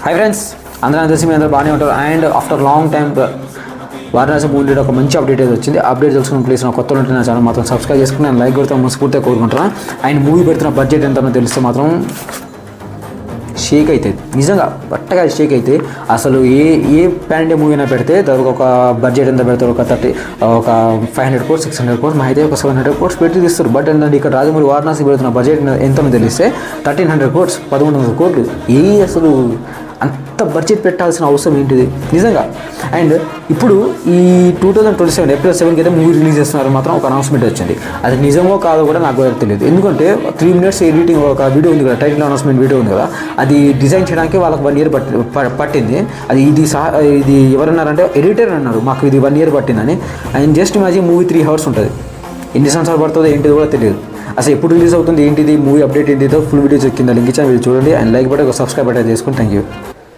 Hi friends, అందరూ తెలిసి మీ అందరూ బాగానే ఉంటారు. And after long time Varanasi movie ఒక మంచి అప్డేట్ అయితే వచ్చింది. అప్డేట్ తెలుసుకుని ప్లీజ్ నా కొత్తలో ఉంటే నా ఛానల్ మాత్రం సబ్స్క్రైబ్ చేసుకుని నేను లైక్ కొడితే మనస్ఫూర్తిగా కోరుకుంటున్నాను. అండ్ మూవీ పెడుతున్న బడ్జెట్ ఎంతనో తెలిస్తే మాత్రం షేక్ అవుతుంది, నిజంగా బట్టగా షేక్ అయితే. అసలు ఏ ప్యాన్ ఇండియా మూవీ అయినా పెడితే దానికి ఒక బడ్జెట్ ఎంత పెడతారు, ఒక 500 crores 600 crores మా అయితే ఒక 700 crores పెట్టి తీస్తారు. బట్ ఏంటంటే ఇక్కడ రాజమౌళి వారణాసి పెడుతున్న బడ్జెట్ ఎంతనో తెలిస్తే 1300 crores 1100 crores. అసలు అంత బడ్జెట్ పెట్టాల్సిన అవసరం ఏంటిది నిజంగా. అండ్ ఇప్పుడు ఈ 2027 April 7కి అయితే మూవీ రిలీజ్ చేస్తున్నారు మాత్రం ఒక అనౌన్స్మెంట్ వచ్చింది. అది నిజమో కాదో కూడా నాకు తెలియదు. ఎందుకంటే 3 minutes ఎడిటింగ్ ఒక వీడియో ఉంది కదా, టైటిల్ అనౌన్స్మెంట్ వీడియో ఉంది కదా, అది డిజైన్ చేయడానికి వాళ్ళకి 1 year పట్టింది. అది ఇది ఎవరన్నారంటే ఎడిటర్ అన్నారు మాకు ఇది 1 year పట్టిందని. And just imagine movie 3 hours ఉంటుంది. ఎన్ని సంవత్సరాలు పడుతుందో ఏంటిది కూడా తెలియదు. అసలు ఎప్పుడు రిలీజ్ అవుతుంది ఏంటిది మూవీ అప్డేట్ ఏంటిదో ఫుల్ వీడియో కింద లింక్ ఇచ్చాను, మీరు చూడండి. అండ్ లైక్ బట్టి ఒక సబ్స్క్రైబ్ బటన్ చేసుకోండి. Thank you.